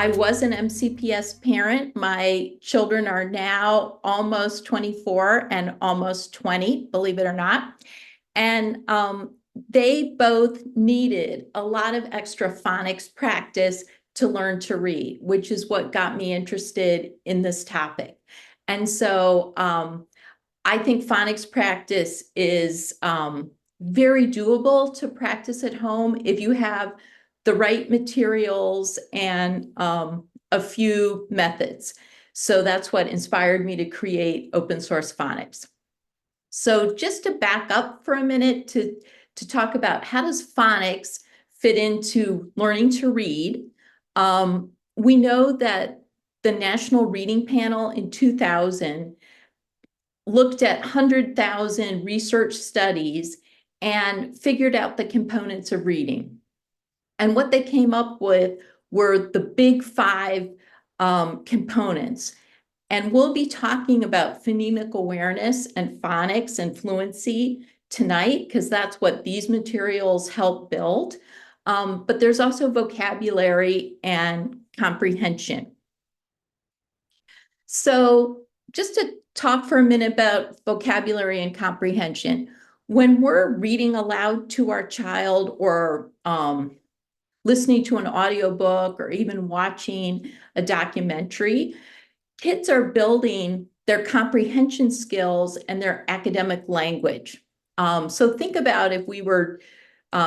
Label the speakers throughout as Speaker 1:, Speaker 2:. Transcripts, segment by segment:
Speaker 1: I was an MCPS parent. My children are now almost 24 and almost 20, believe it or not. And they both needed a lot of extra phonics practice to learn to read, which is what got me interested in this topic. And so I think phonics practice is very doable to practice at home if you have the right materials and a few methods. So that's what inspired me to create open source phonics. So just to back up for a minute to talk about how does phonics fit into learning to read. We know that the National Reading Panel in 2000 looked at 100,000 research studies and figured out the components of reading. And what they came up with were the big five components. And we'll be talking about phonemic awareness and phonics and fluency tonight, because that's what these materials help build. But there's also vocabulary and comprehension. So just to talk for a minute about vocabulary and comprehension. When we're reading aloud to our child or listening to an audiobook or even watching a documentary, kids are building their comprehension skills and their academic language. So think about if we were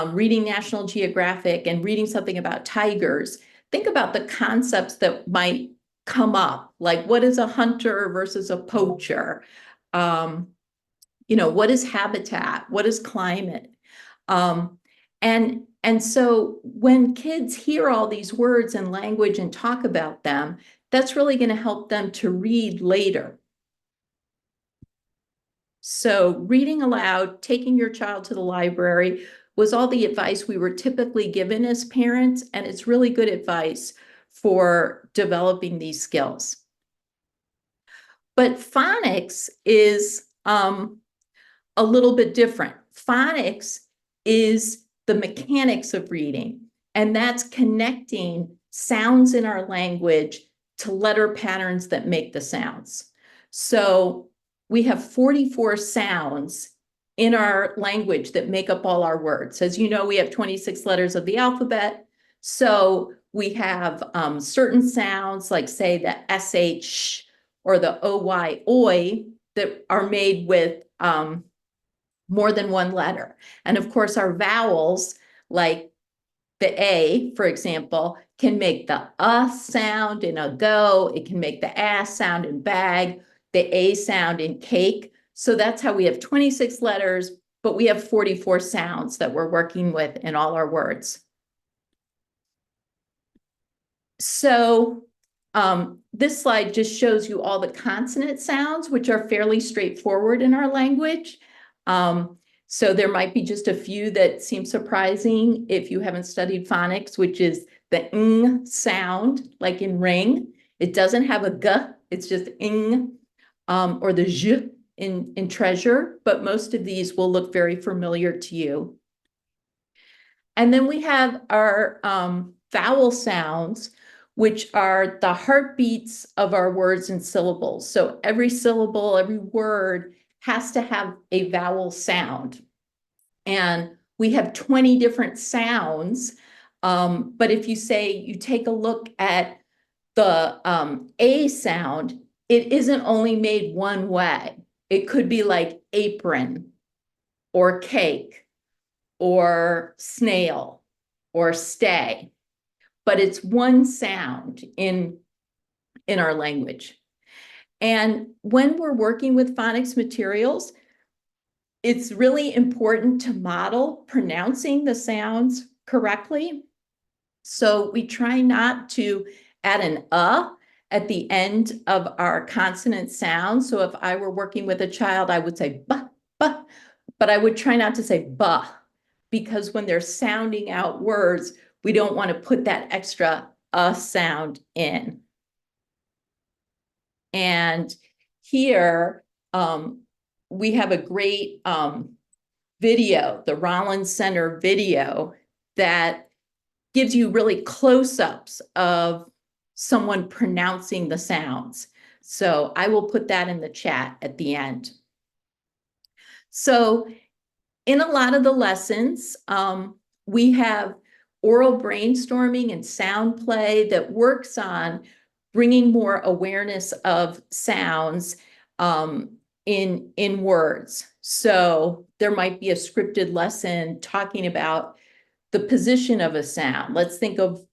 Speaker 1: reading National Geographic and reading something about tigers, think about the concepts that might come up, like what is a hunter versus a poacher? What is habitat? What is climate? And so when kids hear all these words and language and talk about them, that's really going to help them to read later. So reading aloud, taking your child to the library was all the advice we were typically given as parents, and it's really good advice for developing these skills. But phonics is a little bit different. Phonics is the mechanics of reading, and that's connecting sounds in our language to letter patterns that make the sounds. So we have 44 sounds in our language that make up all our words. As you know, we have 26 letters of the alphabet. So we have certain sounds like, say, the SH or the OY, oi, that are made with more than one letter. And of course, our vowels, like the A, for example, can make the sound in a go. It can make the sound in bag, the A sound in cake. So that's how we have 26 letters, but we have 44 sounds that we're working with in all our words. So this slide just shows you all the consonant sounds, which are fairly straightforward in our language. So there might be just a few that seem surprising if you haven't studied phonics, which is the ng sound, like in ring. It doesn't have a g, it's just ing, or the zh in treasure, but most of these will look very familiar to you. And then we have our vowel sounds, which are the heartbeats of our words and syllables. So every syllable, every word has to have a vowel sound. And we have 20 different sounds. But if you say, you take a look at the A sound, it isn't only made one way. It could be like apron or cake or snail or stay, but it's one sound in our language. And when we're working with phonics materials, it's really important to model pronouncing the sounds correctly. So we try not to add an at the end of our consonant sound. So if I were working with a child, I would say ba, but I would try not to say ba, because when they're sounding out words, we don't want to put that extra sound in. And here we have a great video, the Rollins Center video, that gives you really close-ups of someone pronouncing the sounds. So I will put that in the chat at the end. So in a lot of the lessons, we have oral brainstorming and sound play that works on bringing more awareness of sounds in words. So there might be a scripted lesson talking about the position of a sound. Let's think of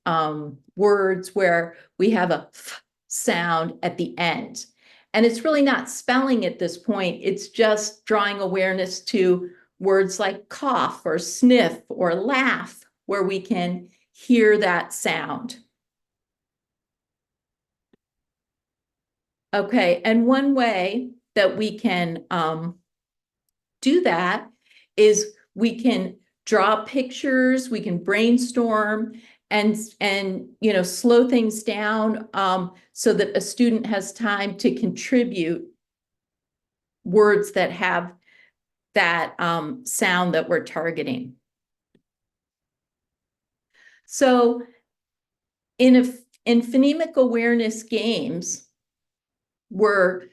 Speaker 1: words where we have a f sound at the end. And it's really not spelling at this point. It's just drawing awareness to words like cough or sniff or laugh, where we can hear that sound. Okay, and one way that we can do that is we can draw pictures, we can brainstorm, and slow things down so that a student has time to contribute words that have that sound that we're targeting. So in phonemic awareness games, we're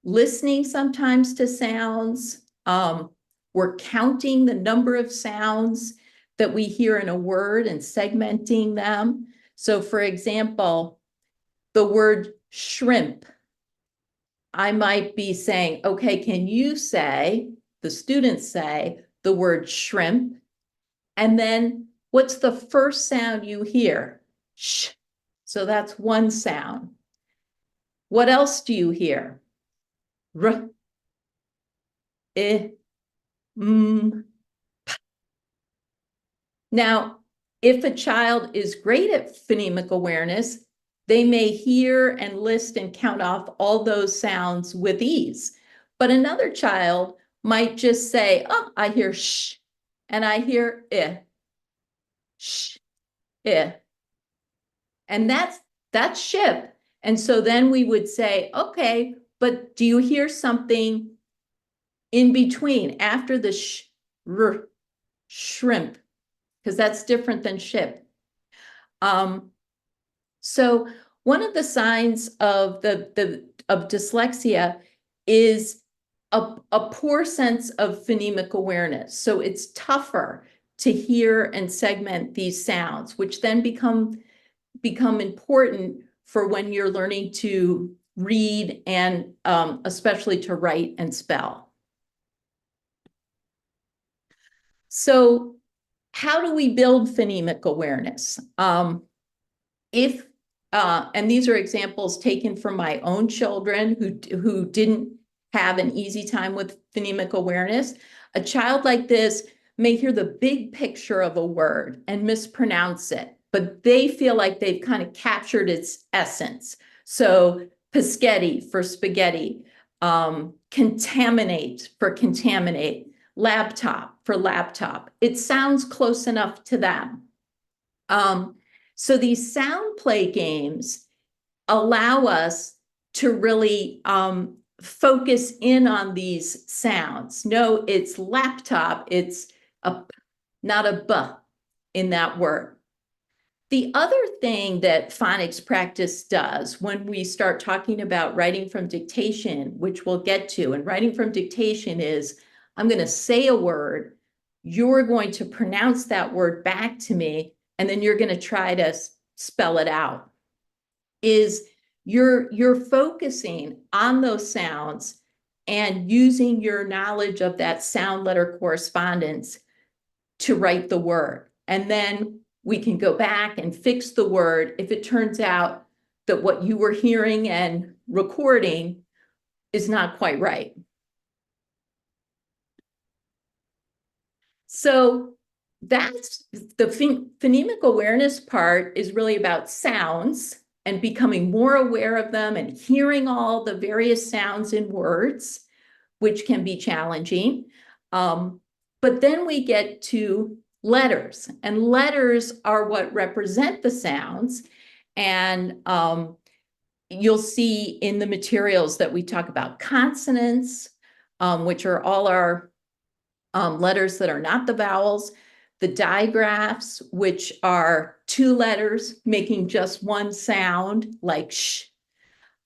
Speaker 1: listening sometimes to sounds. We're counting the number of sounds that we hear in a word and segmenting them. So for example, the word shrimp, I might be saying, okay, can you say, the students say, the word shrimp? And then what's the first sound you hear? Sh. So that's one sound. What else do you hear? R, I, m. Now, if a child is great at phonemic awareness, they may hear and list and count off all those sounds with ease. But another child might just say, oh, I hear sh, and I hear I, sh, I. And that's ship. And so then we would say, okay, but do you hear something in between after the sh, r, shrimp? Because that's different than ship. So one of the signs of of dyslexia is a poor sense of phonemic awareness. So it's tougher to hear and segment these sounds, which then become important for when you're learning to read and especially to write and spell. So how do we build phonemic awareness? And these are examples taken from my own children who didn't have an easy time with phonemic awareness. A child like this may hear the big picture of a word and mispronounce it, but they feel like they've kind of captured its essence. So Paschetti for spaghetti, contaminate for contaminate, laptop for laptop. It sounds close enough to them. So these sound play games allow us to really focus in on these sounds. No, it's laptop, it's not a B in that word. The other thing that phonics practice does when we start talking about writing from dictation, which we'll get to, and writing from dictation is, I'm going to say a word, you're going to pronounce that word back to me, and then you're going to try to spell it out, is you're focusing on those sounds and using your knowledge of that sound letter correspondence to write the word. And then we can go back and fix the word if it turns out that what you were hearing and recording is not quite right. So that's the phonemic awareness part is really about sounds and becoming more aware of them and hearing all the various sounds in words, which can be challenging. But then we get to letters, and letters are what represent the sounds. And you'll see in the materials that we talk about consonants, which are all our letters that are not the vowels. the digraphs, which are two letters making just one sound, like sh.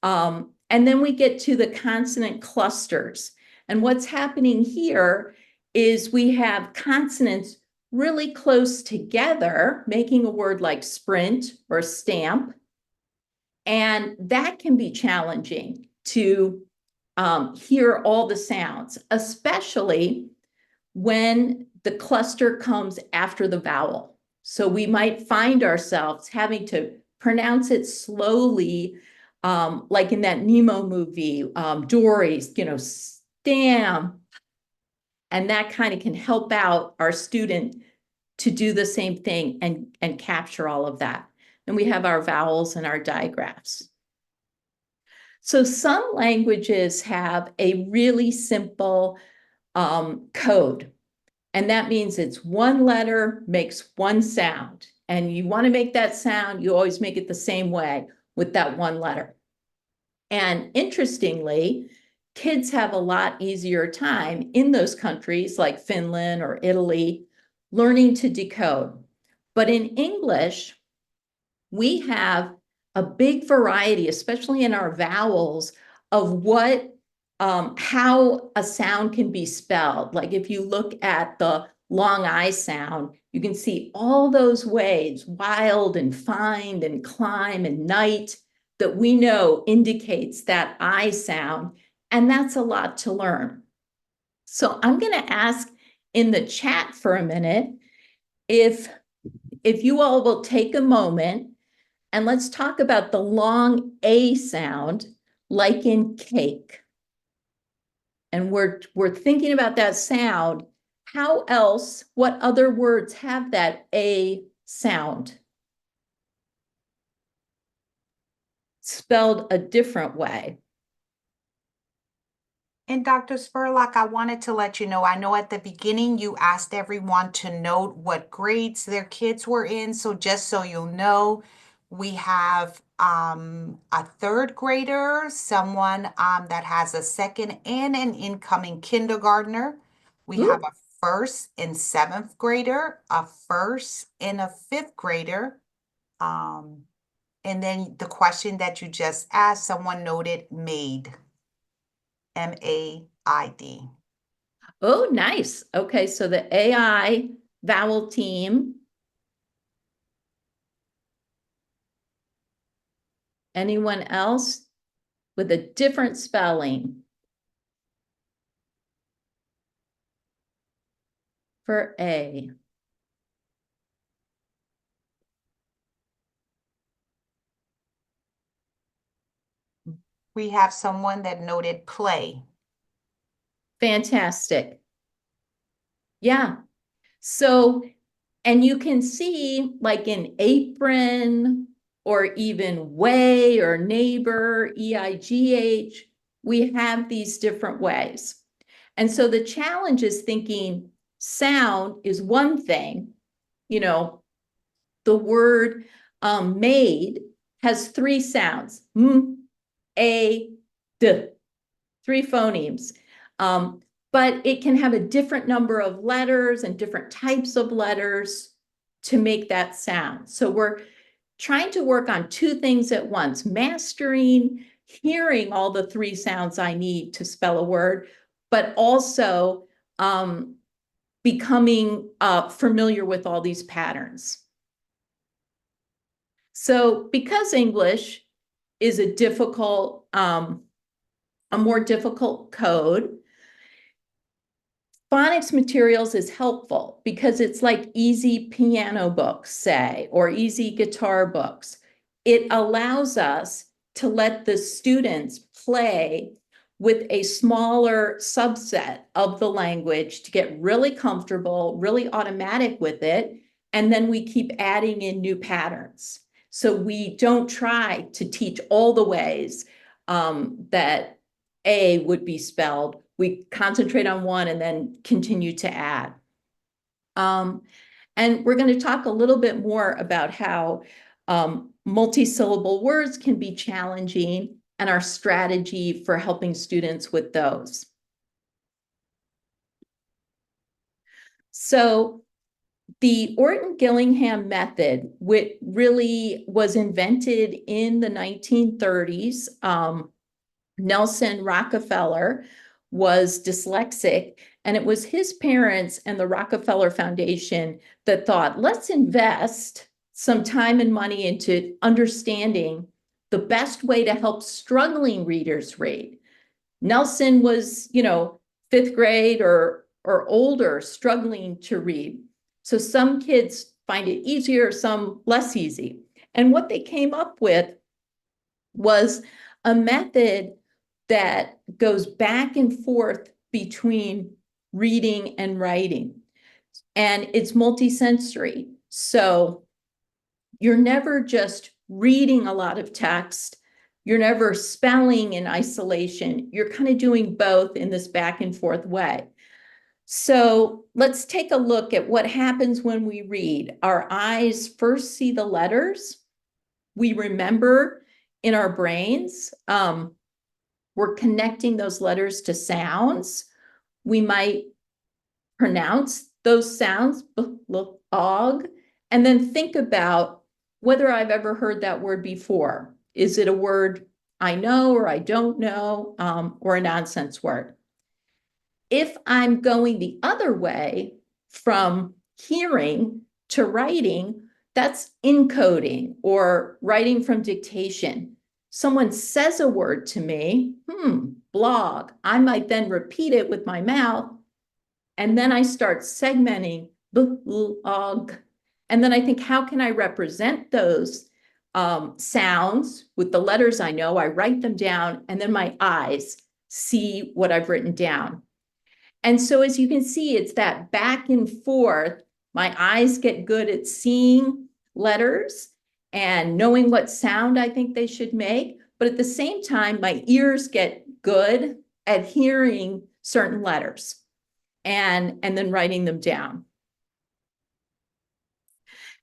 Speaker 1: And then we get to the consonant clusters. And what's happening here is we have consonants really close together, making a word like sprint or stamp. And that can be challenging to hear all the sounds, especially when the cluster comes after the vowel. So we might find ourselves having to pronounce it slowly, like in that Nemo movie, Dory's, stamp. And that kind of can help out our student to do the same thing and capture all of that. And we have our vowels and our digraphs. So some languages have a really simple code. And that means it's one letter makes one sound. And you want to make that sound, you always make it the same way with that one letter. And interestingly, kids have a lot easier time in those countries like Finland or Italy learning to decode. But in English, we have a big variety, especially in our vowels, of how a sound can be spelled. Like if you look at the long I sound, you can see all those ways, wild and find and climb and night, that we know indicates that I sound. And that's a lot to learn. So I'm going to ask in the chat for a minute if you all will take a moment and let's talk about the long A sound, like in cake. And we're thinking about that sound. How else, what other words have that A sound? Spelled a different way.
Speaker 2: And Dr. Spurlock, I wanted to let you know, I know at the beginning you asked everyone to note what grades their kids were in. So just so you'll know, we have a third grader, someone that has a second and an incoming kindergartner. We have a first and seventh grader, a first and a fifth grader. And then the question that you just asked, someone noted maid. MAID.
Speaker 1: Oh, nice. Okay, so the AI vowel team. Anyone else with a different spelling for A?
Speaker 2: We have someone that noted play.
Speaker 1: Fantastic. Yeah. So, and you can see like in apron or even way or neighbor, EIGH, we have these different ways. And so the challenge is thinking sound is one thing, the word made has three sounds, m, a, d, three phonemes. But it can have a different number of letters and different types of letters to make that sound. So we're trying to work on two things at once, mastering hearing all the three sounds I need to spell a word, but also becoming familiar with all these patterns. So because English is a more difficult code, Phonics materials is helpful because it's like easy piano books, say, or easy guitar books. It allows us to let the students play with a smaller subset of the language to get really comfortable, really automatic with it, and then we keep adding in new patterns. So we don't try to teach all the ways that A would be spelled. We concentrate on one and then continue to add. And we're going to talk a little bit more about how multi-syllable words can be challenging and our strategy for helping students with those. So The Orton-Gillingham method, which really was invented in the 1930s, Nelson Rockefeller was dyslexic, and it was his parents and the Rockefeller Foundation that thought, let's invest some time and money into understanding the best way to help struggling readers read. Nelson was, fifth grade or older, struggling to read. So some kids find it easier, some less easy. And what they came up with was a method that goes back and forth between reading and writing. And it's multisensory. So you're never just reading a lot of text. You're never spelling in isolation. You're kind of doing both in this back and forth way. So let's take a look at what happens when we read. Our eyes first see the letters. We remember in our brains. We're connecting those letters to sounds. We might pronounce those sounds, og, and then think about whether I've ever heard that word before. Is it a word I know or I don't know, or a nonsense word? If I'm going the other way from hearing to writing, that's encoding or writing from dictation. Someone says a word to me, blog. I might then repeat it with my mouth, and then I start segmenting, blog. And then I think, how can I represent those sounds with the letters I know? I write them down, and then my eyes see what I've written down. And so as you can see, it's that back and forth. My eyes get good at seeing letters and knowing what sound I think they should make. But at the same time, my ears get good at hearing certain letters and then writing them down.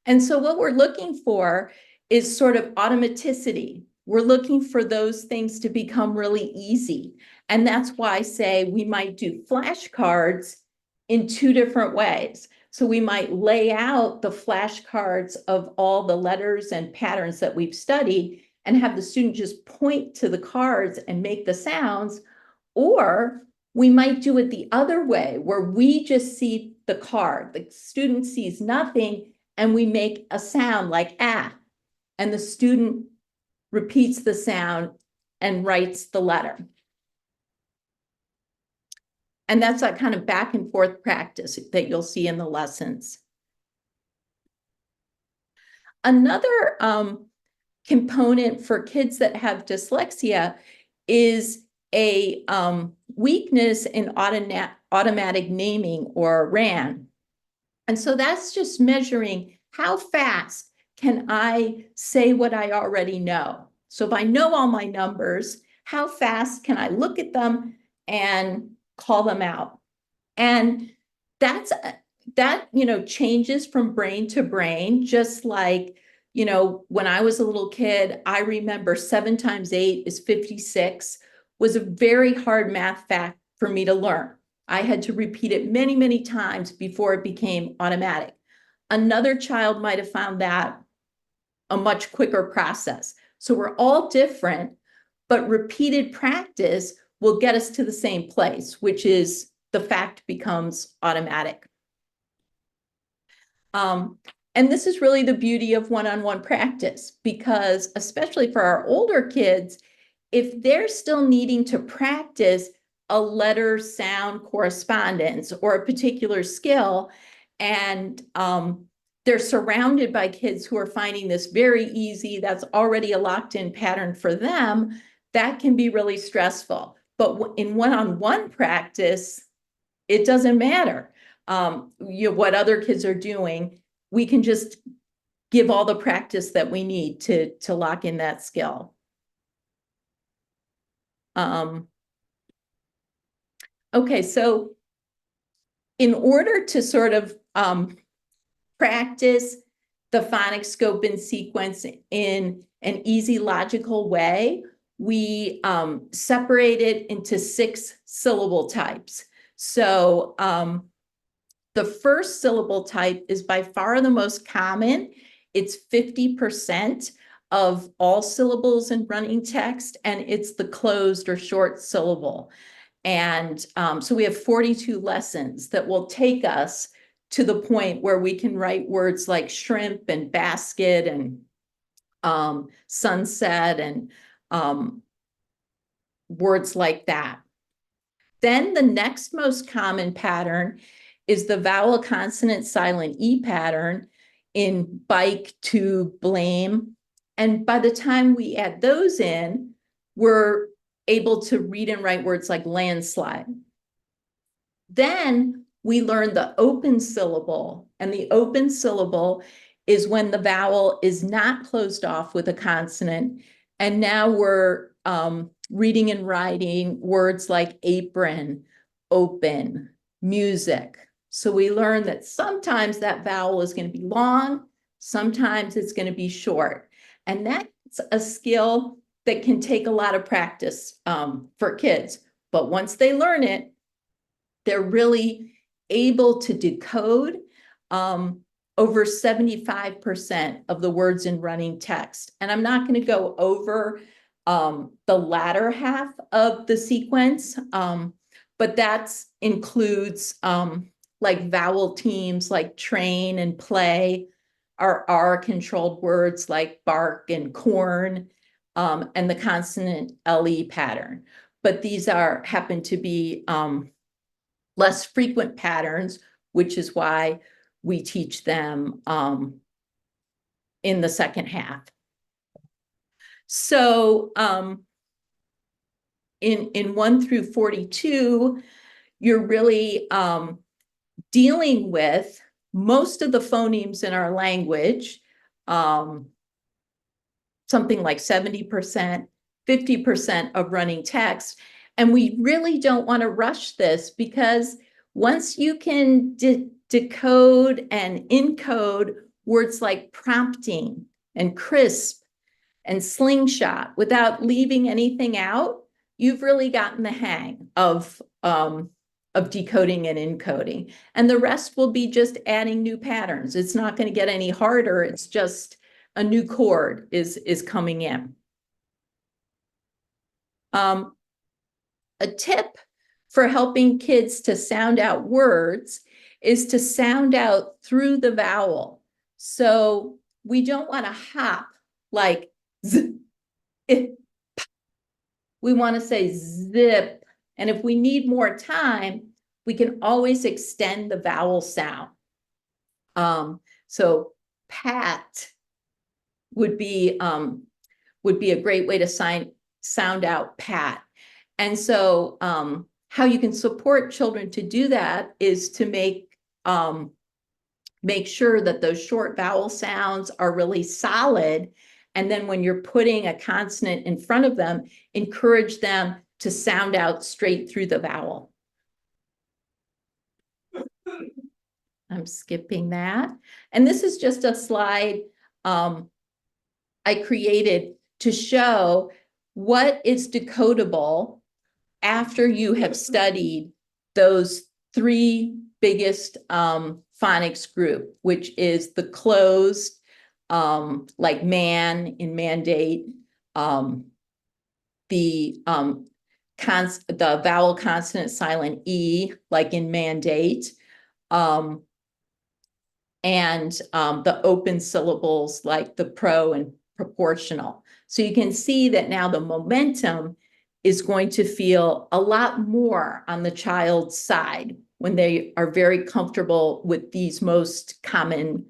Speaker 1: And so what we're looking for is sort of automaticity. We're looking for those things to become really easy. And that's why I say we might do flashcards in two different ways. So we might lay out the flashcards of all the letters and patterns that we've studied and have the student just point to the cards and make the sounds. Or we might do it the other way, where we just see the card. The student sees nothing, and we make a sound like ah, and the student repeats the sound and writes the letter. And that's that kind of back and forth practice that you'll see in the lessons. Another component for kids that have dyslexia is a weakness in automatic naming, or RAN. And so that's just measuring how fast can I say what I already know. So if I know all my numbers, how fast can I look at them and call them out? And that changes from brain to brain, just like, when I was a little kid, I remember 7 times 8 is 56 was a very hard math fact for me to learn. I had to repeat it many, many times before it became automatic. Another child might have found that a much quicker process. So we're all different, but repeated practice will get us to the same place, which is the fact becomes automatic. And this is really the beauty of one-on-one practice, because especially for our older kids, if they're still needing to practice a letter sound correspondence or a particular skill, and they're surrounded by kids who are finding this very easy, that's already a locked-in pattern for them, that can be really stressful. But in one-on-one practice, it doesn't matter what other kids are doing. We can just give all the practice that we need to lock in that skill. Okay, so in order to sort of practice the phonics scope and sequence in an easy, logical way, we separate it into 6 syllable types. So The first syllable type is by far the most common. It's 50% of all syllables in running text, and it's the closed or short syllable. And so we have 42 lessons that will take us to the point where we can write words like shrimp and basket and sunset and words like that. Then the next most common pattern is the vowel consonant silent E pattern in bike, to, blame. And by the time we add those in, we're able to read and write words like landslide. Then we learn the open syllable, and the open syllable is when the vowel is not closed off with a consonant. And now we're reading and writing words like apron, open, music. So we learn that sometimes that vowel is going to be long, sometimes it's going to be short. And that's a skill that can take a lot of practice for kids. But once they learn it, they're really able to decode over 75% of the words in running text. And I'm not going to go over the latter half of the sequence, but that includes like vowel teams like train and play, our R-controlled words like bark and corn, and the consonant LE pattern. But these happen to be less frequent patterns, which is why we teach them in the second half. So in 1 through 42, you're really dealing with most of the phonemes in our language, something like 70%, 50% of running text. And we really don't want to rush this, because once you can decode and encode words like prompting and crisp and slingshot without leaving anything out, you've really gotten the hang of decoding and encoding. And the rest will be just adding new patterns. It's not going to get any harder. It's just a new chord is coming in. A tip for helping kids to sound out words is to sound out through the vowel. So we don't want to hop like z, it, we want to say zip. And if we need more time, we can always extend the vowel sound. So pat would be a great way to sound out pat. And so how you can support children to do that is to make sure that those short vowel sounds are really solid. And then when you're putting a consonant in front of them, encourage them to sound out straight through the vowel. I'm skipping that. And this is just a slide I created to show what is decodable after you have studied those three biggest phonics group, which is the closed, like man in mandate, the vowel consonant silent E, like in mandate, and the open syllables like the pro and proportional. So you can see that now the momentum is going to feel a lot more on the child's side when they are very comfortable with these most common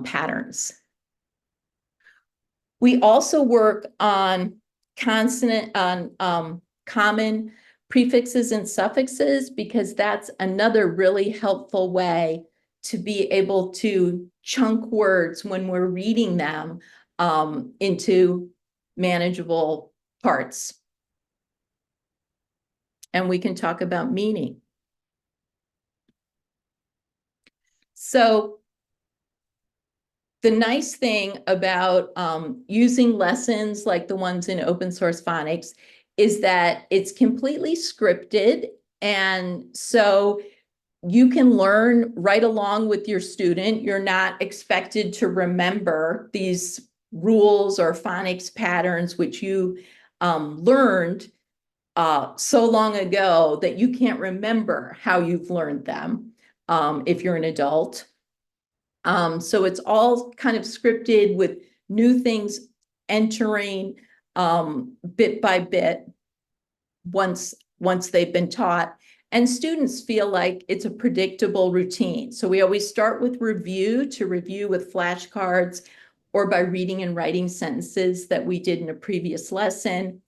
Speaker 1: patterns. We also work on common prefixes and suffixes, because that's another really helpful way to be able to chunk words when we're reading them into manageable parts. And we can talk about meaning. So the nice thing about using lessons like the ones in open source phonics is that it's completely scripted. And so you can learn right along with your student. You're not expected to remember these rules or phonics patterns, which you learned so long ago that you can't remember how you've learned them if you're an adult. So it's all kind of scripted with new things entering bit by bit once they've been taught. And students feel like it's a predictable routine. So we always start with review with flashcards or by reading and writing sentences that we did in a previous lesson.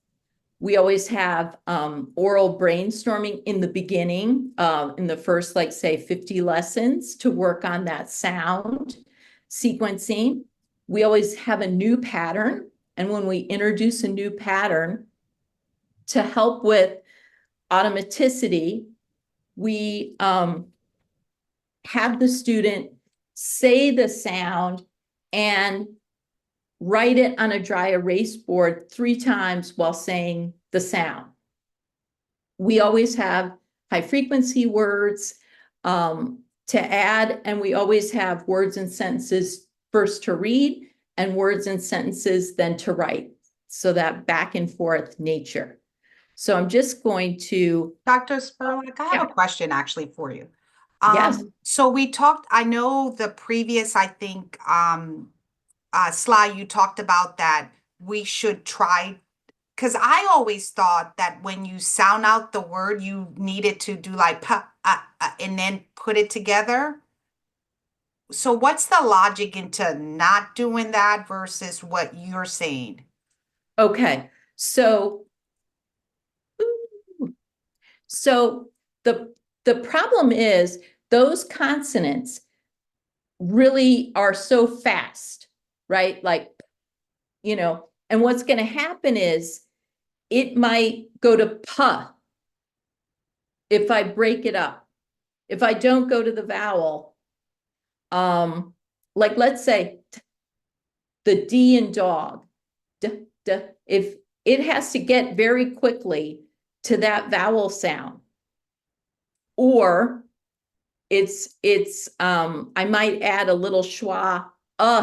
Speaker 1: We always have oral brainstorming in the beginning, in the first, like, say, 50 lessons to work on that sound sequencing. We always have a new pattern. And when we introduce a new pattern to help with automaticity, we have the student say the sound and write it on a dry erase board 3 times while saying the sound. We always have high frequency words to add, and we always have words and sentences first to read and words and sentences then to write. So that back and forth nature. So I'm just going to.
Speaker 2: Dr. Spurlock, I have a question actually for you.
Speaker 1: Yes.
Speaker 2: So we talked, I know the previous, I think, slide you talked about that we should try, because I always thought that when you sound out the word, you needed to do like and then put it together. So what's the logic into not doing that versus what you're saying?
Speaker 1: Okay. So the problem is those consonants really are so fast, right? Like, and what's going to happen is it might go to puh if I break it up. If I don't go to the vowel, like let's say the D in dog, if it has to get very quickly to that vowel sound, or I might add a little schwa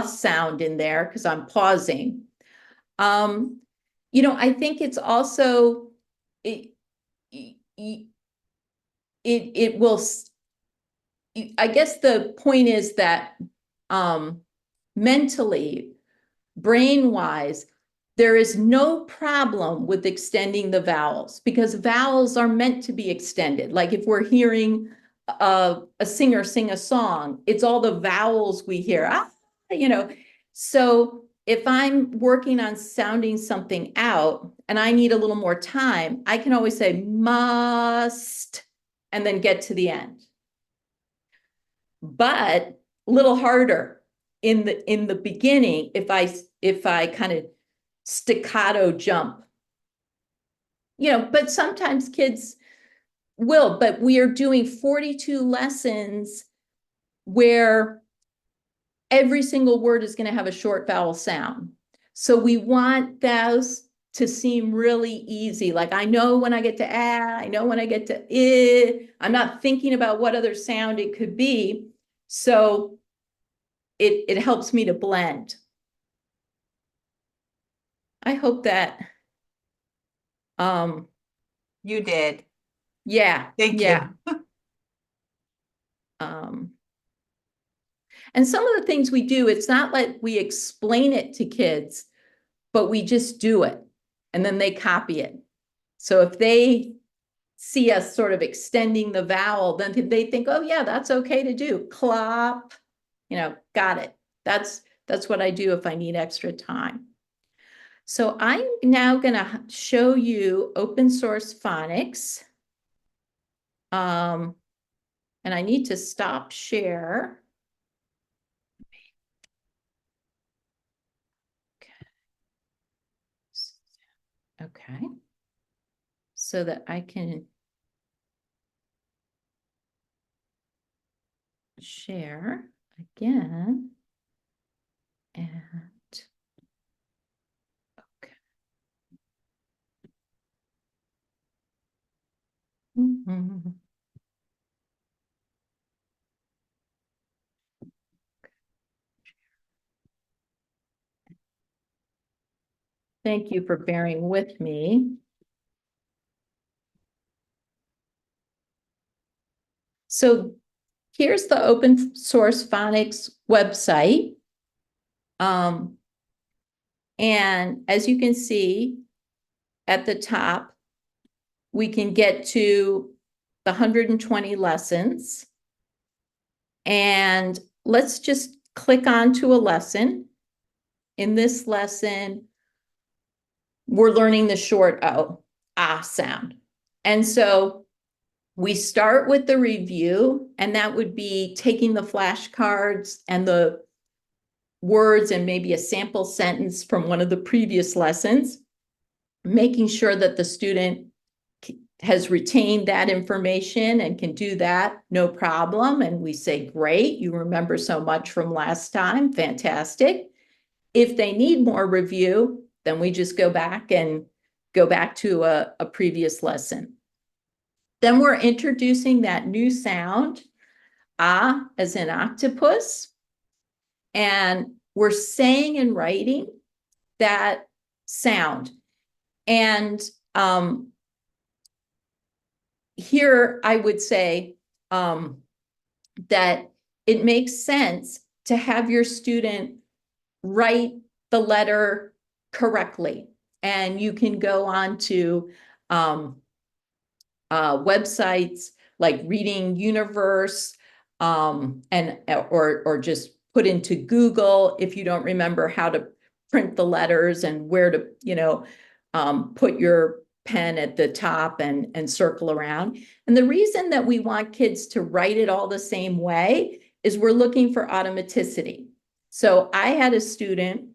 Speaker 1: sound in there because I'm pausing. I think it's also it will. I guess the point is that mentally, brain-wise, there is no problem with extending the vowels because vowels are meant to be extended. Like if we're hearing a singer sing a song, it's all the vowels we hear. So if I'm working on sounding something out and I need a little more time, I can always say must and then get to the end. But a little harder in the beginning if I kind of staccato jump. But sometimes kids will, but we are doing 42 lessons where every single word is going to have a short vowel sound. So we want those to seem really easy. Like I know when I get to I know when I get to I'm not thinking about what other sound it could be. So it helps me to blend. I hope that
Speaker 2: You did.
Speaker 1: yeah.
Speaker 2: Thank
Speaker 1: Yeah.
Speaker 2: you.
Speaker 1: And some of the things we do, it's not like we explain it to kids, but we just do it and then they copy it. So if they see us sort of extending the vowel, then they think, oh yeah, that's okay to do. Clop, got it. That's what I do if I need extra time. So I'm now going to show you open source phonics. And I need to stop share. Okay. So that I can share again. And okay. Thank you for bearing with me. So here's the open source phonics website. And as you can see at the top, we can get to the 120 lessons. And let's just click on to a lesson. In this lesson, we're learning the short O, ah sound. And so we start with the review, and that would be taking the flashcards and the words and maybe a sample sentence from one of the previous lessons, making sure that the student has retained that information and can do that, no problem. And we say, great, you remember so much from last time, fantastic. If they need more review, then we just go back to a previous lesson. Then we're introducing that new sound, ah, as in octopus. And we're saying and writing that sound. And here I would say that it makes sense to have your student write the letter correctly. And you can go on to websites like Reading Universe, or just put into Google if you don't remember how to print the letters and where to, put your pen at the top and circle around. And the reason that we want kids to write it all the same way is we're looking for automaticity. So I had a student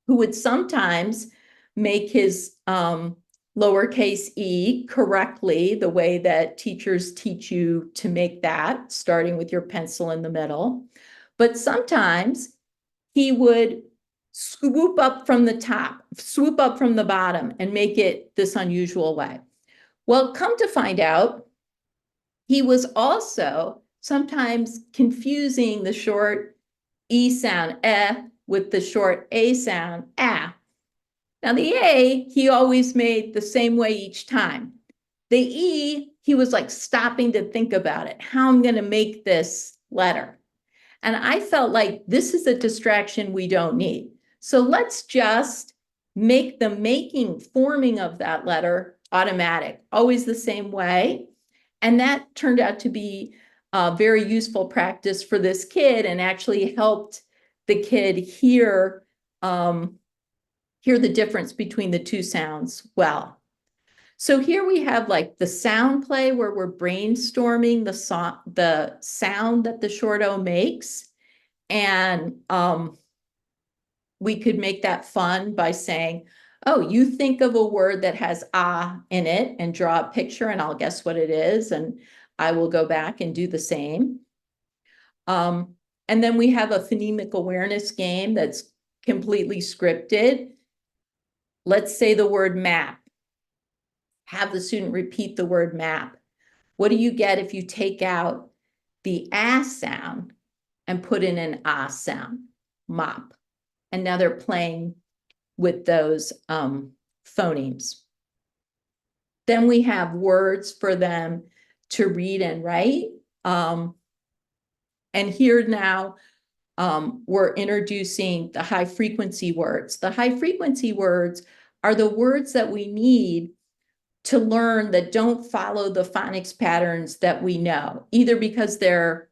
Speaker 1: who would sometimes make his lowercase e correctly, the way that teachers teach you to make that, starting with your pencil in the middle. But sometimes he would swoop up from the top, swoop up from the bottom, and make it this unusual way. Well, come to find out, he was also sometimes confusing the short E sound, with the short A sound, ah. Now the A, he always made the same way each time. The E, he was like stopping to think about it, how I'm going to make this letter. And I felt like this is a distraction we don't need. So let's just make the forming of that letter automatic, always the same way. And that turned out to be a very useful practice for this kid and actually helped the kid hear the difference between the two sounds well. So here we have like the sound play where we're brainstorming the sound that the short O makes. And we could make that fun by saying, oh, you think of a word that has ah in it and draw a picture and I'll guess what it is. And I will go back and do the same. And then we have a phonemic awareness game that's completely scripted. Let's say the word map. Have the student repeat the word map. What do you get if you take out the ah sound and put in an ah sound? Mop. And now they're playing with those phonemes. Then we have words for them to read and write. And here now, we're introducing the high frequency words. The high frequency words are the words that we need to learn that don't follow the phonics patterns that we know, either because they're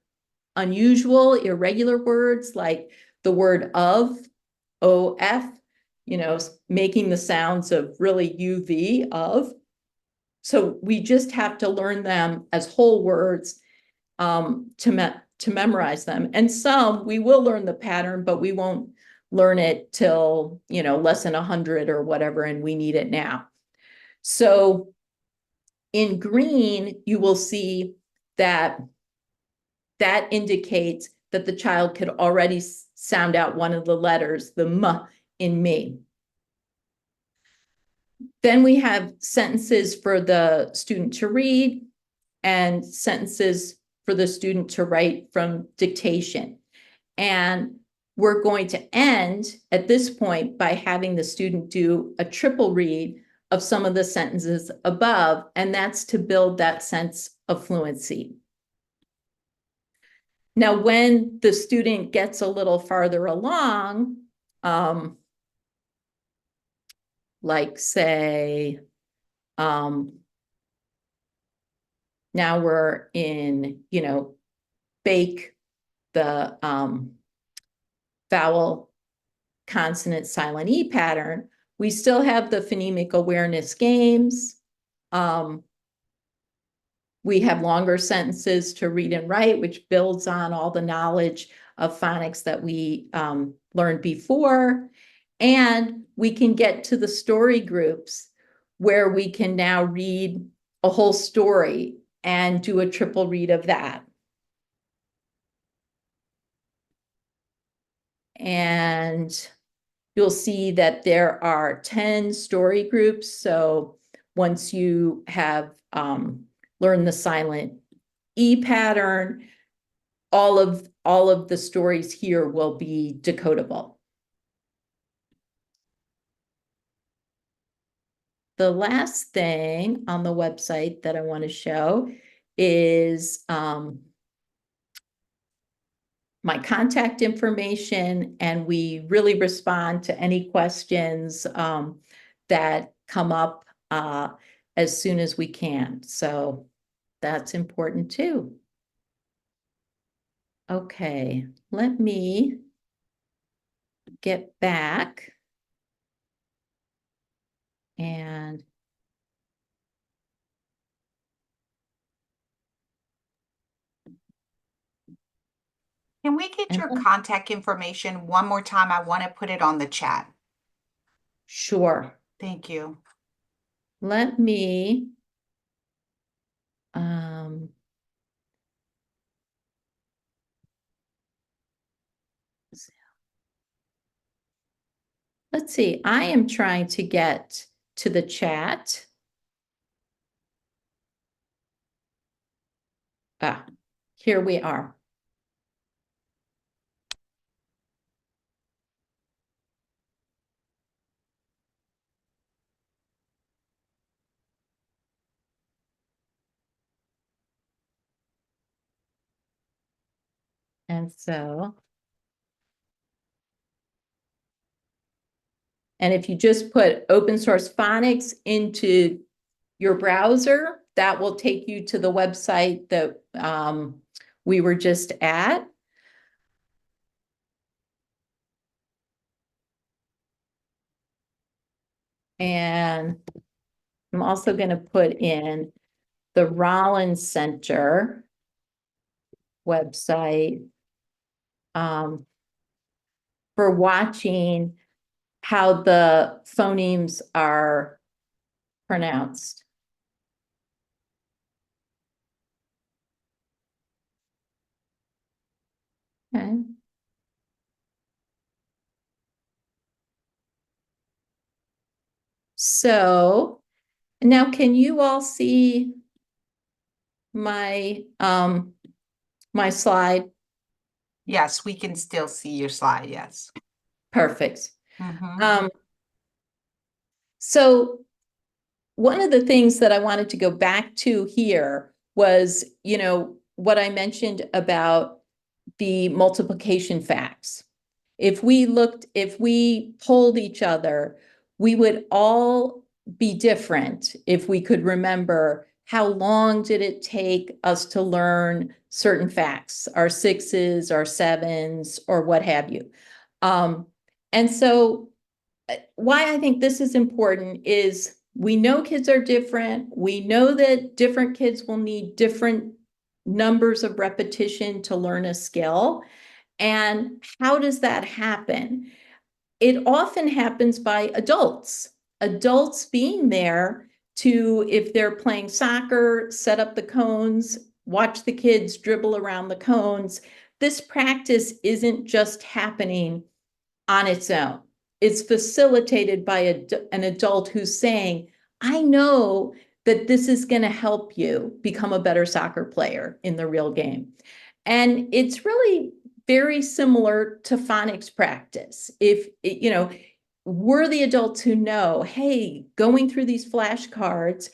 Speaker 1: unusual, irregular words like the word of, OF, making the sounds of really UV of. So we just have to learn them as whole words to memorize them. And some we will learn the pattern, but we won't learn it till, less than 100 or whatever, and we need it now. So in green, you will see that indicates that the child could already sound out one of the letters, the M in me. Then we have sentences for the student to read and sentences for the student to write from dictation. And we're going to end at this point by having the student do a triple read of some of the sentences above, and that's to build that sense of fluency. Now, when the student gets a little farther along, like say, now we're in, bake the vowel, consonant, silent E pattern, we still have the phonemic awareness games. We have longer sentences to read and write, which builds on all the knowledge of phonics that we learned before. And we can get to the story groups where we can now read a whole story and do a triple read of that. And you'll see that there are 10 story groups. So once you have learned the silent E pattern, all of the stories here will be decodable. The last thing on the website that I want to show is my contact information, and we really respond to any questions that come up as soon as we can. So that's important too. Okay, let me get back and
Speaker 2: Can we get your contact information one more time? I want to put it on the chat.
Speaker 1: Sure.
Speaker 2: Thank you.
Speaker 1: Let me let's see, I am trying to get to the chat. Here we are. And so, and if you just put open source phonics into your browser, that will take you to the website that we were just at. And I'm also going to put in the Rollins Center website for watching how the phonemes are pronounced. Okay. So now can you all see my my slide?
Speaker 2: Yes, we can still see your slide. Yes.
Speaker 1: Perfect. So one of the things that I wanted to go back to here was, what I mentioned about the multiplication facts. If we polled each other, we would all be different if we could remember how long did it take us to learn certain facts, our sixes, our sevens, or what have you. And so why I think this is important is we know kids are different. We know that different kids will need different numbers of repetition to learn a skill. And how does that happen? It often happens by adults being there to, if they're playing soccer, set up the cones, watch the kids dribble around the cones. This practice isn't just happening on its own. It's facilitated by an adult who's saying, I know that this is going to help you become a better soccer player in the real game. And it's really very similar to phonics practice. If, you know, we're the adults who know, hey, going through these flashcards,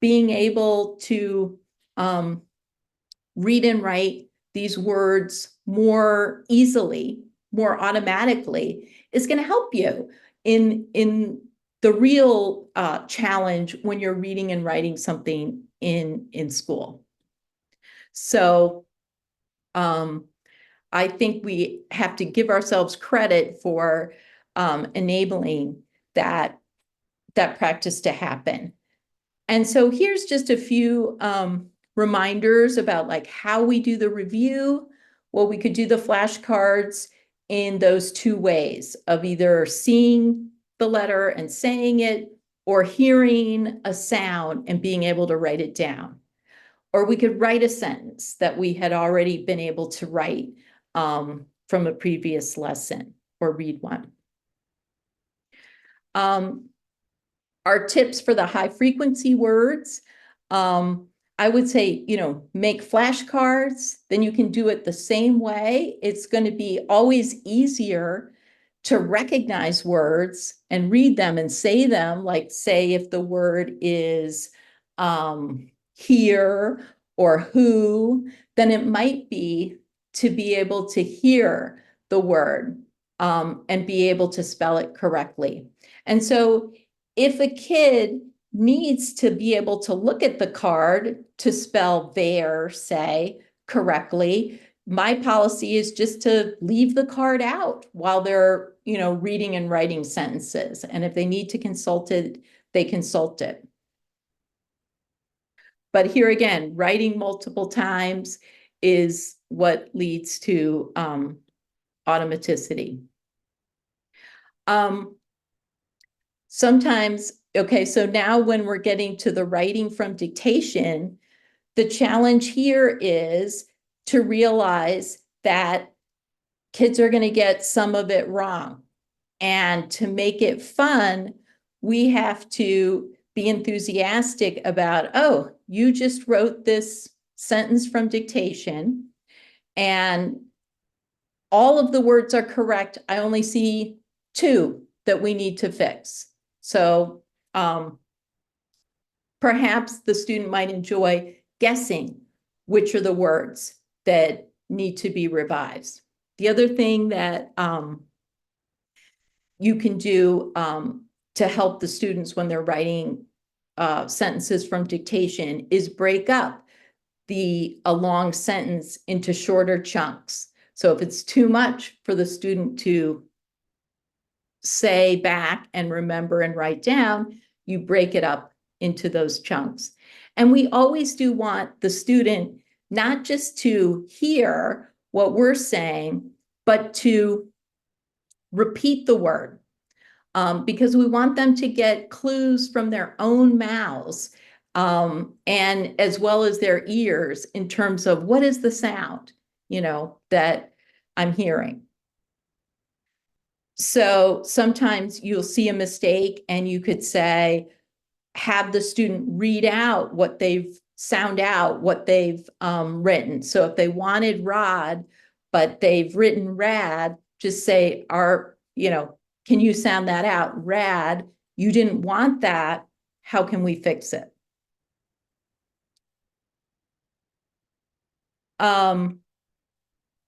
Speaker 1: being able to read and write these words more easily, more automatically, is going to help you in the real challenge when you're reading and writing something in school. So I think we have to give ourselves credit for enabling that practice to happen. And so here's just a few reminders about like how we do the review. Well, we could do the flashcards in those two ways of either seeing the letter and saying it, or hearing a sound and being able to write it down. Or we could write a sentence that we had already been able to write from a previous lesson, or read one. Our tips for the high frequency words, I would say, you know, make flashcards, then you can do it the same way. It's going to be always easier to recognize words and read them and say them, like say if the word is here or who, then it might be to be able to hear the word and be able to spell it correctly. And so if a kid needs to be able to look at the card to spell there, say, correctly, my policy is just to leave the card out while they're, you know, reading and writing sentences. And if they need to consult it, they consult it. But here again, writing multiple times is what leads to automaticity. Sometimes, okay, so now when we're getting to the writing from dictation, the challenge here is to realize that kids are going to get some of it wrong. And to make it fun, we have to be enthusiastic about, oh, you just wrote this sentence from dictation and all of the words are correct. I only see 2 that we need to fix. So perhaps the student might enjoy guessing which are the words that need to be revised. The other thing that you can do to help the students when they're writing sentences from dictation is break up a long sentence into shorter chunks. So if it's too much for the student to say back and remember and write down, you break it up into those chunks. And we always do want the student not just to hear what we're saying, but to repeat the word, because we want them to get clues from their own mouths and as well as their ears in terms of what is the sound, you know, that I'm hearing. So sometimes you'll see a mistake and you could say, have the student read out what they've sound out what they've written. So if they wanted rod, but they've written rad, just say, you know, can you sound that out? Rad, you didn't want that. How can we fix it?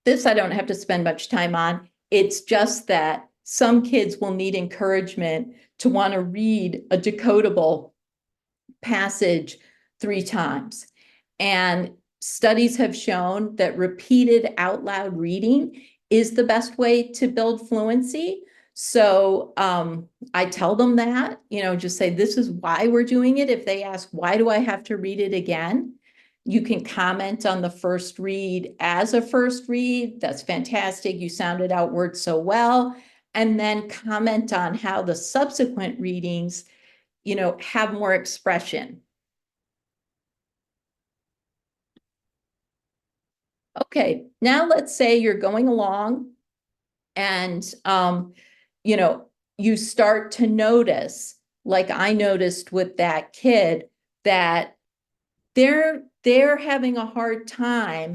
Speaker 1: This I don't have to spend much time on. It's just that some kids will need encouragement to want to read a decodable passage 3 times. And studies have shown that repeated out loud reading is the best way to build fluency. So I tell them that, you know, just say, this is why we're doing it. If they ask, why do I have to read it again? You can comment on the first read as a first read. That's fantastic. You sounded out words so well. And then comment on how the subsequent readings, you know, have more expression. Okay, now let's say you're going along and, you know, you start to notice, like I noticed with that kid, that they're having a hard time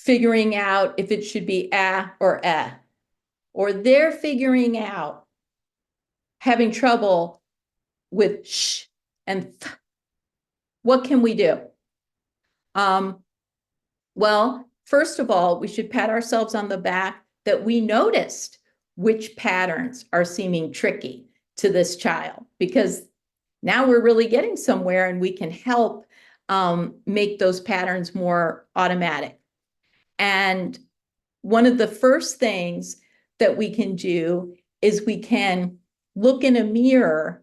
Speaker 1: figuring out if it should be or eh, or they're figuring out, having trouble with sh and th. What can we do? Well, first of all, we should pat ourselves on the back that we noticed which patterns are seeming tricky to this child, because now we're really getting somewhere and we can help make those patterns more automatic. And one of the first things that we can do is we can look in a mirror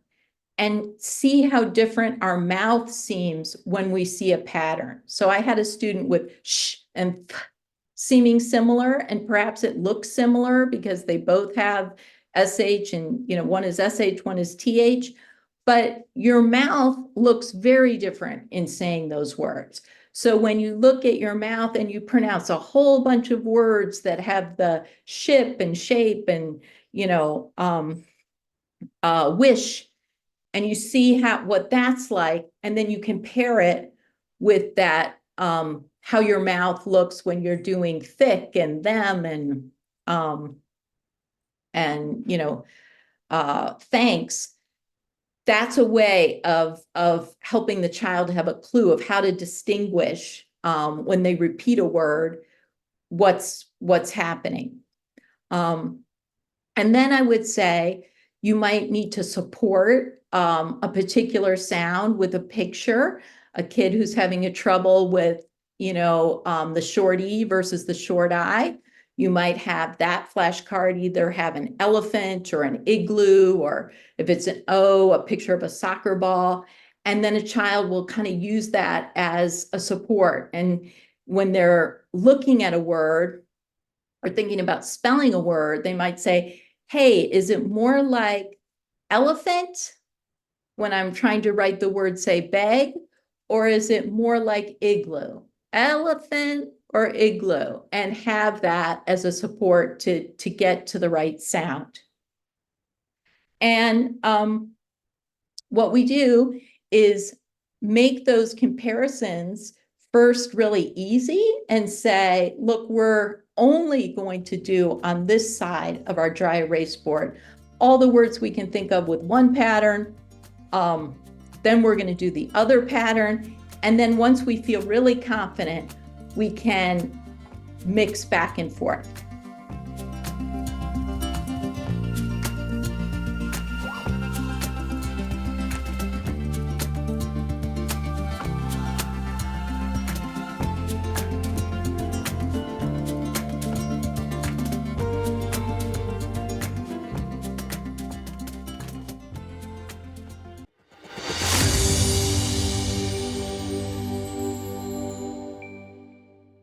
Speaker 1: and see how different our mouth seems when we see a pattern. So I had a student with sh and th seeming similar, and perhaps it looks similar because they both have SH, and one is SH, one is TH, but your mouth looks very different in saying those words. So when you look at your mouth and you pronounce a whole bunch of words that have the ship and shape and, wish, and you see what that's like, and then you compare it with that, how your mouth looks when you're doing thick and them and thanks. That's a way of helping the child have a clue of how to distinguish, when they repeat a word, what's happening. And then I would say you might need to support a particular sound with a picture. A kid who's having a trouble with, the short E versus the short I, you might have that flashcard either have an elephant or an igloo, or if it's an O, a picture of a soccer ball. And then a child will kind of use that as a support. And when they're looking at a word or thinking about spelling a word, they might say, hey, is it more like elephant when I'm trying to write the word, say, beg, or is it more like igloo? Elephant or igloo, and have that as a support to get to the right sound. And what we do is make those comparisons first really easy and say, look, we're only going to do on this side of our dry erase board all the words we can think of with one pattern. Then we're going to do the other pattern. And then once we feel really confident, we can mix back and forth.